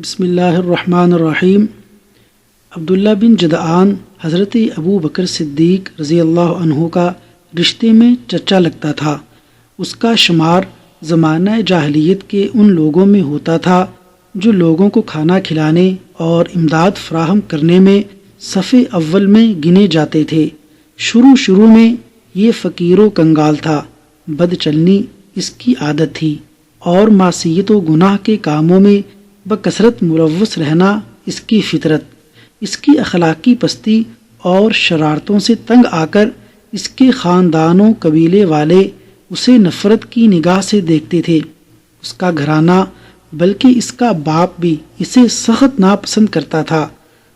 بسم اللہ الرحمن الرحیم۔ عبداللہ بن جدعان حضرت ابو بکر صدیق رضی اللہ عنہ کا رشتے میں چچا لگتا تھا۔ اس کا شمار زمانہ جاہلیت کے ان لوگوں میں ہوتا تھا جو لوگوں کو کھانا کھلانے اور امداد فراہم کرنے میں صف اول میں گنے جاتے تھے۔ شروع میں یہ فقیر و کنگال تھا، بد چلنی اس کی عادت تھی اور معصیت و گناہ کے کاموں میں بکثرت ملوث رہنا اس کی فطرت۔ اس کی اخلاقی پستی اور شرارتوں سے تنگ آ کر اس کے خاندان و قبیلے والے اسے نفرت کی نگاہ سے دیکھتے تھے۔ اس کا گھرانہ بلکہ اس کا باپ بھی اسے سخت ناپسند کرتا تھا۔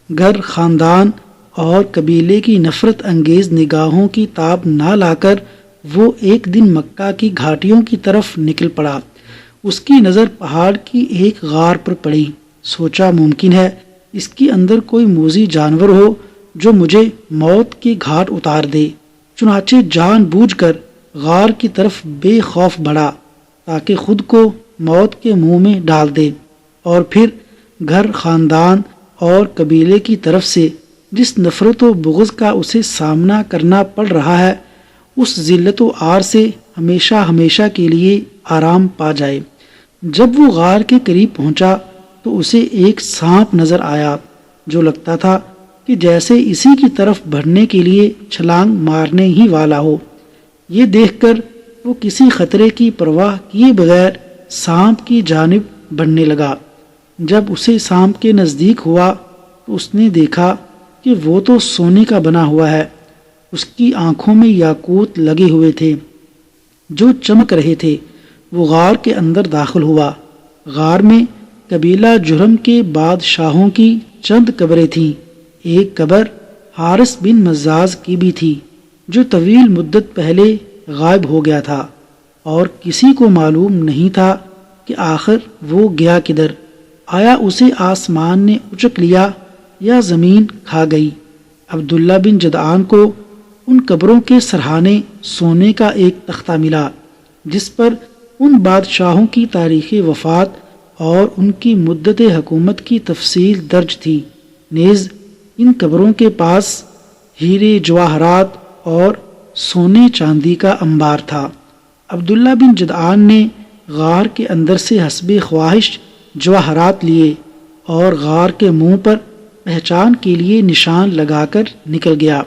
گھر، خاندان اور قبیلے کی نفرت انگیز نگاہوں کی تاب نہ لا کر وہ ایک دن مکہ کی گھاٹیوں کی طرف نکل پڑا۔ اس کی نظر پہاڑ کی ایک غار پر پڑی۔ سوچا ممکن ہے اس کے اندر کوئی موذی جانور ہو جو مجھے موت کے گھاٹ اتار دے۔ چنانچہ جان بوجھ کر غار کی طرف بے خوف بڑھا تاکہ خود کو موت کے منہ میں ڈال دے، اور پھر گھر، خاندان اور قبیلے کی طرف سے جس نفرت و بغض کا اسے سامنا کرنا پڑ رہا ہے اس ذلت و عار سے ہمیشہ کے لیے آرام پا جائے۔ جب وہ غار کے قریب پہنچا تو اسے ایک سانپ نظر آیا جو لگتا تھا کہ جیسے اسی کی طرف بڑھنے کے لیے چھلانگ مارنے ہی والا ہو۔ یہ دیکھ کر وہ کسی خطرے کی پرواہ کیے بغیر سانپ کی جانب بڑھنے لگا۔ جب اسے سانپ کے نزدیک ہوا تو اس نے دیکھا کہ وہ تو سونے کا بنا ہوا ہے۔ اس کی آنکھوں میں یاقوت لگے ہوئے تھے جو چمک رہے تھے۔ وہ غار کے اندر داخل ہوا۔ غار میں قبیلہ جرہم کے بادشاہوں کی چند قبریں تھیں۔ ایک قبر حارث بن مزاز کی بھی تھی جو طویل مدت پہلے غائب ہو گیا تھا اور کسی کو معلوم نہیں تھا کہ آخر وہ گیا کدھر۔ آیا اسے آسمان نے اچک لیا یا زمین کھا گئی؟ عبداللہ بن جدعان کو ان قبروں کے سرہانے سونے کا ایک تختہ ملا جس پر ان بادشاہوں کی تاریخ وفات اور ان کی مدت حکومت کی تفصیل درج تھی۔ نیز ان قبروں کے پاس ہیرے، جواہرات اور سونے چاندی کا انبار تھا۔ عبداللہ بن جدعان نے غار کے اندر سے حسب خواہش جواہرات لیے اور غار کے منہ پر پہچان کے لیے نشان لگا کر نکل گیا۔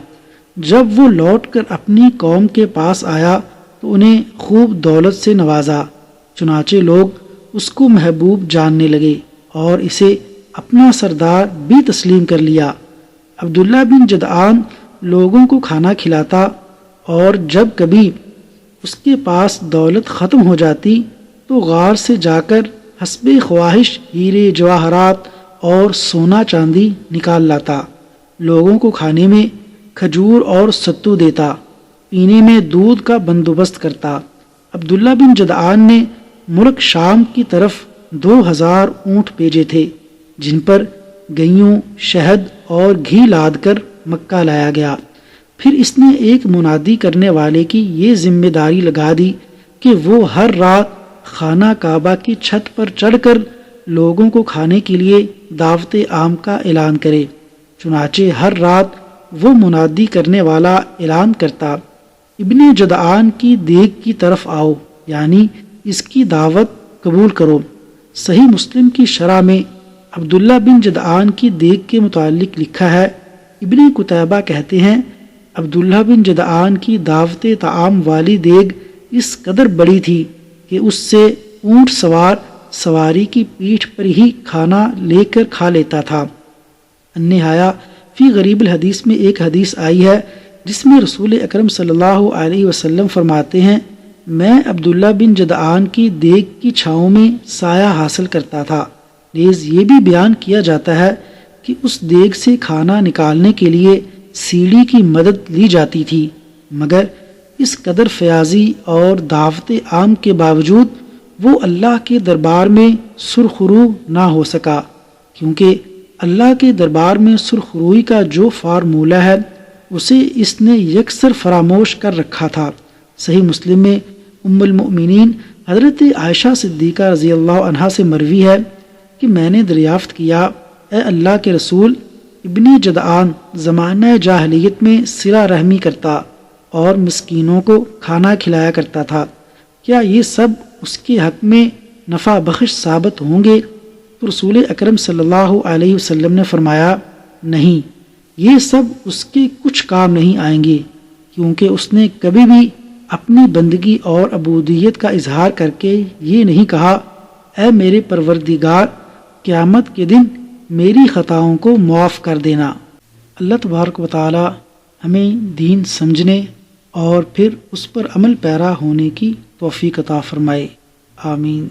جب وہ لوٹ کر اپنی قوم کے پاس آیا تو انہیں خوب دولت سے نوازا۔ چنانچہ لوگ اس کو محبوب جاننے لگے اور اسے اپنا سردار بھی تسلیم کر لیا۔ عبداللہ بن جدعان لوگوں کو کھانا کھلاتا اور جب کبھی اس کے پاس دولت ختم ہو جاتی تو غار سے جا کر حسب خواہش ہیرے، جواہرات اور سونا چاندی نکال لاتا۔ لوگوں کو کھانے میں کھجور اور ستو دیتا، پینے میں دودھ کا بندوبست کرتا۔ عبداللہ بن جدعان نے ملک شام کی طرف 2000 اونٹ بھیجے تھے جن پر گئیوں، شہد اور گھی لاد کر مکہ لایا گیا۔ پھر اس نے ایک منادی کرنے والے کی یہ ذمہ داری لگا دی کہ وہ ہر رات خانہ کعبہ کی چھت پر چڑھ کر لوگوں کو کھانے کے لیے دعوت عام کا اعلان کرے۔ چنانچہ ہر رات وہ منادی کرنے والا اعلان کرتا، ابن جدعان کی دیگ کی طرف آؤ، یعنی اس کی دعوت قبول کرو۔ صحیح مسلم کی شرح میں عبداللہ بن جدعان کی دیگ کے متعلق لکھا ہے، ابن قتیبہ کہتے ہیں عبداللہ بن جدعان کی دعوت طعام والی دیگ اس قدر بڑی تھی کہ اس سے اونٹ سوار سواری کی پیٹھ پر ہی کھانا لے کر کھا لیتا تھا۔ النہایہ فی غریب الحدیث میں ایک حدیث آئی ہے جس میں رسول اکرم صلی اللہ علیہ وسلم فرماتے ہیں، میں عبداللہ بن جدعان کی دیگ کی چھاؤں میں سایہ حاصل کرتا تھا۔ نیز یہ بھی بیان کیا جاتا ہے کہ اس دیگ سے کھانا نکالنے کے لیے سیڑھی کی مدد لی جاتی تھی، مگر اس قدر فیاضی اور دعوت عام کے باوجود وہ اللہ کے دربار میں سرخرو نہ ہو سکا، کیونکہ اللہ کے دربار میں سرخروئی کا جو فارمولہ ہے اسے اس نے یکسر فراموش کر رکھا تھا۔ صحیح مسلم میں ام المؤمنین حضرت عائشہ صدیقہ رضی اللہ عنہا سے مروی ہے کہ میں نے دریافت کیا، اے اللہ کے رسول، ابن جدعان زمانہ جاہلیت میں صلہ رحمی کرتا اور مسکینوں کو کھانا کھلایا کرتا تھا، کیا یہ سب اس کے حق میں نفع بخش ثابت ہوں گے؟ تو رسول اکرم صلی اللہ علیہ وسلم نے فرمایا، نہیں، یہ سب اس کے کچھ کام نہیں آئیں گے، کیونکہ اس نے کبھی بھی اپنی بندگی اور عبودیت کا اظہار کر کے یہ نہیں کہا، اے میرے پروردگار، قیامت کے دن میری خطاؤں کو معاف کر دینا۔ اللہ تبارک و تعالی ہمیں دین سمجھنے اور پھر اس پر عمل پیرا ہونے کی توفیق عطا فرمائے، آمین۔